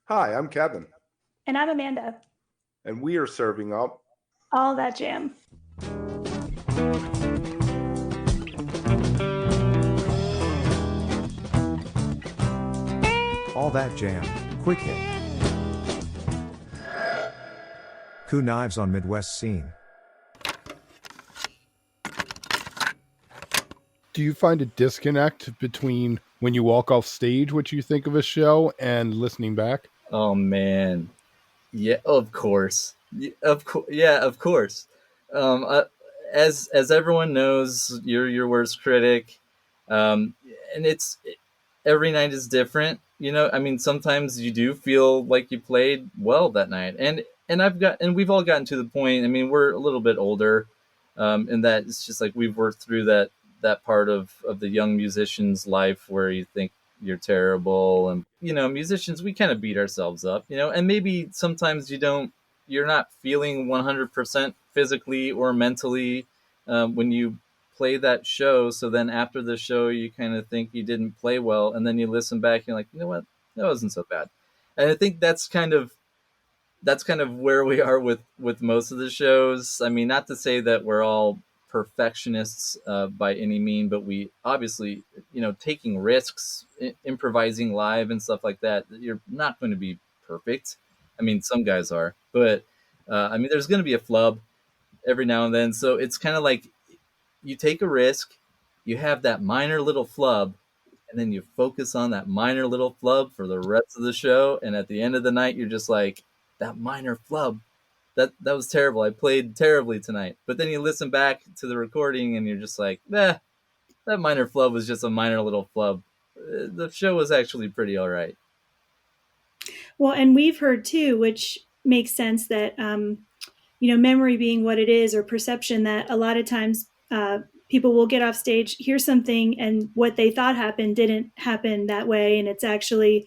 Hi, I'm Kevin, And I'm Amanda. and we are serving up All that jam. All That Jam, Quick Hit. Kuh Nives on Midwest Scene. Do you find a disconnect between when you walk off stage, what you think of a show, and listening back? Oh man, yeah, of course, of course, yeah, of course. Um, I, as everyone knows, you're your worst critic, um, and every night is different. I mean, sometimes you do feel like you played well that night, and we've all gotten to the point. I mean, we're a little bit older, and that it's just like we've worked through that part of the young musician's life where you think you're terrible, and musicians, we kind of beat ourselves up, and maybe sometimes you're not feeling 100% physically or mentally when you play that show. So then after the show, you kind of think you didn't play well, and then you listen back, and you're like, you know what, that wasn't so bad. And I think that's kind of where we are with most of the shows. I mean, not to say that we're all perfectionists by any mean, but we obviously, taking risks, improvising live and stuff like that, you're not going to be perfect. I mean, some guys are, but I mean, there's going to be a flub every now and then. So it's kind of like you take a risk, you have that minor little flub, and then you focus on that minor little flub for the rest of the show. And at the end of the night, you're just like, that minor flub, that was terrible. I played terribly tonight. But then you listen back to the recording, and you're just like, that minor flub was just a minor little flub. The show was actually pretty all right. Well, and we've heard too, which makes sense that, memory being what it is, or perception, that a lot of times people will get off stage, hear something, and what they thought happened didn't happen that way. And it's actually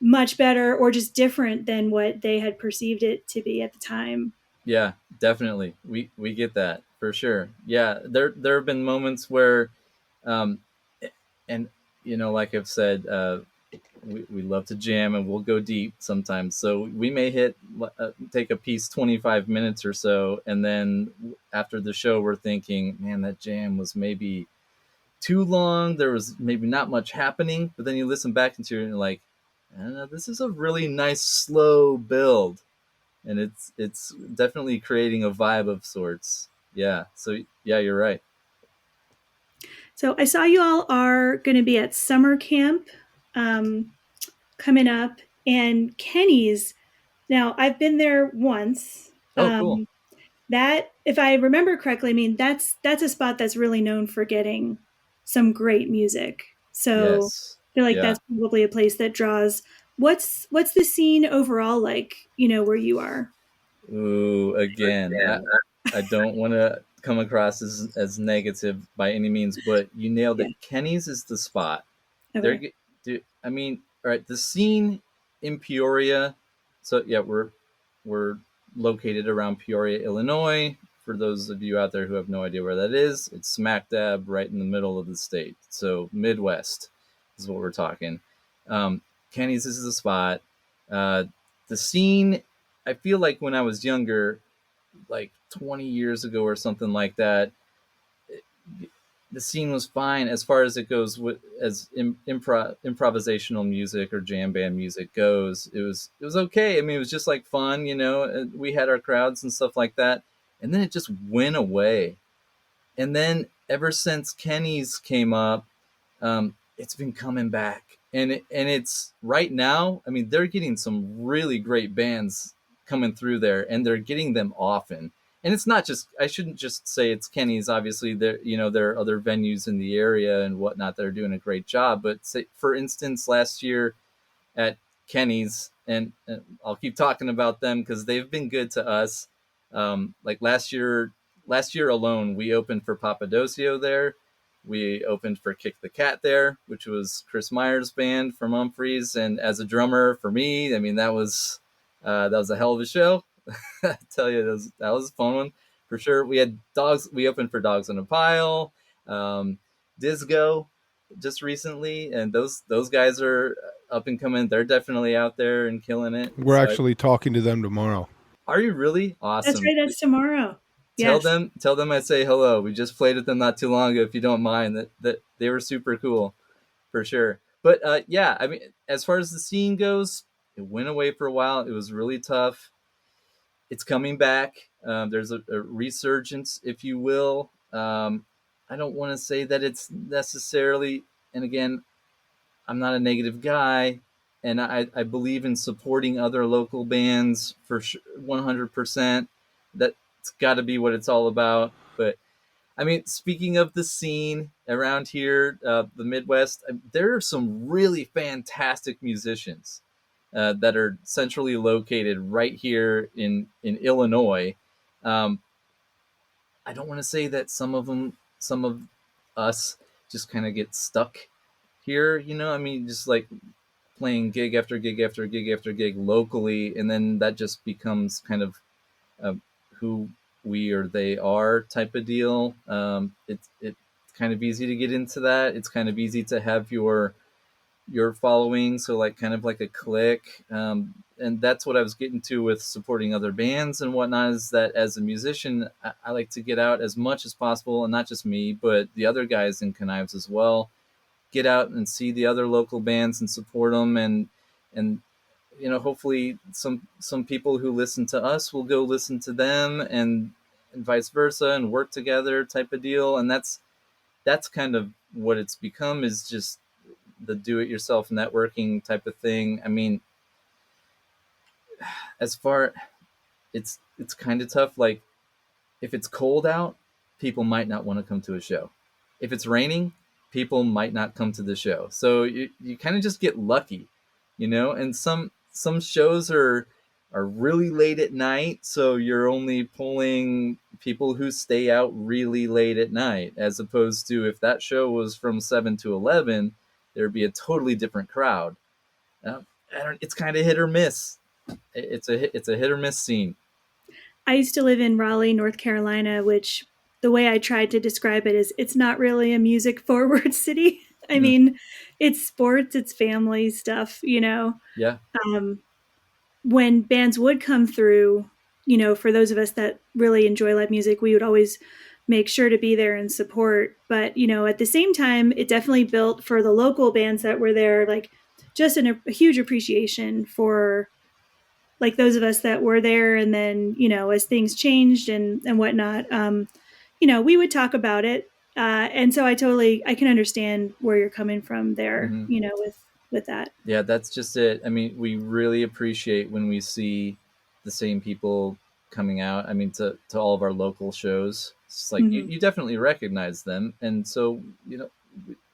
much better or just different than what they had perceived it to be at the time. Yeah, definitely. We get that for sure. Yeah, there have been moments where, um, and like I've said, we love to jam and we'll go deep sometimes. So we may take a piece 25 minutes or so, and then after the show, we're thinking, man, that jam was maybe too long. There was maybe not much happening. But then you listen back into it and you're like, this is a really nice slow build, and it's definitely creating a vibe of sorts. Yeah. So yeah, you're right. So I saw you all are going to be at summer camp um, coming up, and Kenny's. Now I've been there once. Oh, cool. That, if I remember correctly, I mean that's a spot that's really known for getting some great music. So Yes. I feel like Yeah. that's probably a place that draws. What's the scene overall like? Where you are. Ooh, again, I don't want to come across as negative by any means, but you nailed Yeah. it. Kenny's is the spot. They're, Okay. ge- I mean, all right, the scene in Peoria. So yeah, we're located around Peoria, Illinois. For those of you out there who have no idea where that is, it's smack dab right in the middle of the state. So Midwest is what we're talking. Um, Kenny's is the spot. Uh, the scene, I feel like when I was younger, like 20 years ago or something like that, the scene was fine as far as it goes as improvisational music or jam band music goes. It was okay. I mean, it was just like fun, we had our crowds and stuff like that, and then it just went away. And then ever since Kenny's came up, it's been coming back, and it's right now. I mean, they're getting some really great bands coming through there, and they're getting them often. And it's not just, I shouldn't just say it's Kenny's. Obviously, there are other venues in the area and whatnot that are doing a great job. But say, for instance, last year at Kenny's, and I'll keep talking about them because they've been good to us. Like last year alone, we opened for Papadocio there. We opened for Kick the Cat there, which was Chris Meyer's band from Humphreys, and as a drummer for me, I mean that was a hell of a show. I tell you, that was a fun one for sure. We had dogs. We opened for Dogs on a Pile, um, Disco, just recently, and those guys are up and coming. They're definitely out there and killing it. We're So actually talking to them tomorrow. are you really That's awesome? right. That's tomorrow. Tell Yes. them I say hello. We just played with them not too long ago. If you don't mind, that they were super cool, for sure. But yeah, I mean, as far as the scene goes, it went away for a while. It was really tough. It's coming back. There's a resurgence, if you will. I don't want to say that it's necessarily, and again, I'm not a negative guy, and I believe in supporting other local bands for 100%. That's got to be what it's all about. But I mean, speaking of the scene around here, the Midwest, there are some really fantastic musicians that are centrally located right here in Illinois. Um, I don't want to say that some of us just kind of get stuck here. I mean, just like playing gig after gig after gig after gig locally, and then that just becomes kind of uh, who we or they are type of deal. It's kind of easy to get into that. It's kind of easy to have your following, so like kind of like a clique. And that's what I was getting to with supporting other bands and whatnot, is that as a musician, I like to get out as much as possible, and not just me, but the other guys in Kuh Nives as well. Get out and see the other local bands and support them, and hopefully some people who listen to us will go listen to them, and vice versa, and work together type of deal. And that's kind of what it's become, is just the do-it-yourself networking type of thing. I mean, as far it's kind of tough. Like, if it's cold out, people might not want to come to a show. If it's raining, people might not come to the show. So you kind of just get lucky, and some shows are really late at night, so you're only pulling people who stay out really late at night, as opposed to if that show was from 7 to 11, there'd be a totally different crowd. It's kind of hit or miss. It's a hit or miss scene. I used to live in Raleigh, North Carolina, which the way I tried to describe it is it's not really a music forward city. I mean, it's sports, it's family stuff, Yeah. When bands would come through, for those of us that really enjoy live music, we would always make sure to be there and support. But, at the same time, it definitely built for the local bands that were there, like just a huge appreciation for like those of us that were there. And then, as things changed and whatnot, we would talk about it. And so I can understand where you're coming from there, with that. Yeah, that's just it. I mean, we really appreciate when we see the same people coming out. I mean, to all of our local shows. It's like you definitely recognize them. And so,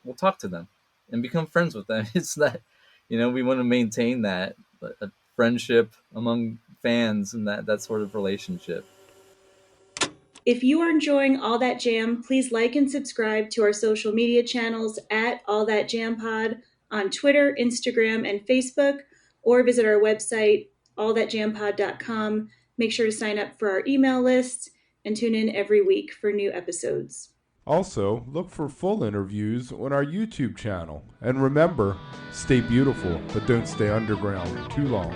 we'll talk to them and become friends with them. It's that, we want to maintain that a friendship among fans and that sort of relationship. If you are enjoying All That Jam, please like and subscribe to our social media channels at All That Jam Pod on Twitter, Instagram, and Facebook, or visit our website, allthatjampod.com. Make sure to sign up for our email list and tune in every week for new episodes. Also, look for full interviews on our YouTube channel. And remember, stay beautiful, but don't stay underground too long.